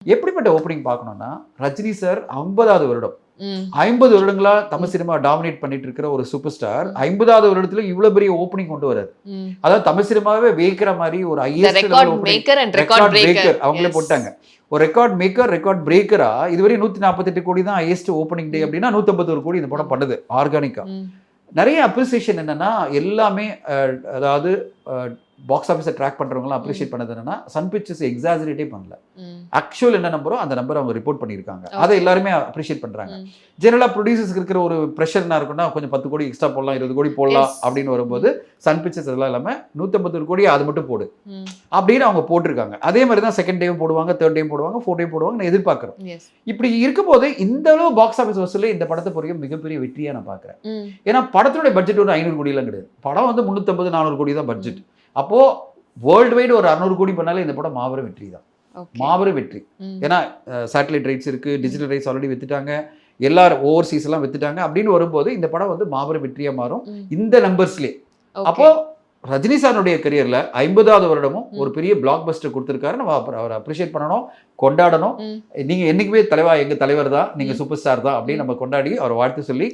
எப்படிப்பட்ட ஓப்பனிங் பார்க்கணும்னா, ரஜினி சார் 50வது வருடம். ம். 50 வருடங்களா தமிழ் சினிமா டாமினேட் பண்ணிட்டு இருக்கிற ஒரு சூப்பர் ஸ்டார் 50வது வருடத்துல இவ்வளவு பெரிய ஓப்பனிங் கொண்டு வராரு. ம். அதாவது தமிழ் சினிமாவே வேக்கிற மாதிரி ஒரு The highest level record opening. maker and record record breaker. Breaker அவங்களே Yes. போட்டாங்க. ஒரு ரெக்கார்ட் மேக்கர், ரெக்கார்ட் பிரேக்கரா இதுவரை 148 கோடி தான் ஹையஸ்ட் ஓப்பனிங் டே அப்படின்னா 151 கோடி இந்த படம் பண்ணுது ஆர்கானிக்கா. ம். நிறைய அப்ரிசியேஷன் என்னன்னா எல்லாமே அதாவது பாக்ஸ் ஆஃபீஸை ட்ராக் பண்றவங்களாம் அப்ரிஷியேட் பண்ணது என்னன்னா சன் பிக்சர்ஸ் எக்ஸாஜரேட்டே பண்ணல. ம். ஆக்சுவல் என்ன நம்பரோ அந்த நம்பர் அவங்க ரிப்போர்ட் பண்ணியிருக்காங்க. Okay. அதை எல்லாருமே அப்ரிஷியேட் பண்றாங்க. ம். ஜெனரலா ப்ரொடியூசர்ஸ்க்கு இருக்கிற ஒரு ப்ரெஷர்னா இருக்குன்னா கொஞ்சம் 10 கோடி எக்ஸ்ட்ரா போடலாம், 20 கோடி போடலாம் Yes. அப்படின்னு வரும்போது சன் பிக்சர்ஸ் அதெல்லாம் இல்லாம 151 கோடி அது மட்டும் போடு ம். அப்படின்னு அவங்க போட்டிருக்காங்க. அதே மாதிரி தான் செகண்ட் டேவும் போடுவாங்க, தேர்ட் டேவும் போடுவாங்க, ஃபோர்த் டேவும் போடுவாங்க. நான் எதிர்பார்க்குறேன். Yes. இப்படி இருக்கும்போது இந்த அளவு பாக்ஸ் ஆஃபீஸ் வசூலில் இந்த படத்தை பொறுத்த மிகப்பெரிய வெற்றியா நான் பார்க்குறேன். ம். ஏன்னா படத்தினுடைய பட்ஜெட் ஒரு 500 கோடிலாம் கிடையாது. படம் வந்து 350 400 கோடி தான் பட்ஜெட். அப்போ வேர்ல்டு வைடு ஒரு 600 கோடி பண்ணாலே இந்த படம் மாபெரும் வெற்றி தான். Okay. மாபெரும் வெற்றி. ம். ஏன்னா சேட்டலைட் ரைட்ஸ் இருக்கு, டிஜிட்டல் ரைட்ஸ் ஆல்ரெடி வித்துட்டாங்க, எல்லாரும் ஓவர்சீஸ் எல்லாம் வித்துட்டாங்க. அப்படின்னு வரும்போது இந்த படம் வந்து மாபெரும் வெற்றியா மாறும் ம். இந்த நம்பர்ஸ்லேயே. Okay. அப்போ ரஜினி சாருடைய கரியர்ல 50வது வருடமும் ஒரு பெரிய பிளாக் பஸ்டர் கொடுத்துருக்காரு. நம்ம அவரை அப்ரிஷியேட் பண்ணணும், கொண்டாடணும். ம். நீங்க என்னைக்குமே தலைவா எங்க தலைவர் தான், நீங்க சூப்பர் ஸ்டார் தான் அப்படின்னு நம்ம கொண்டாடி அவரை வாழ்த்து சொல்லி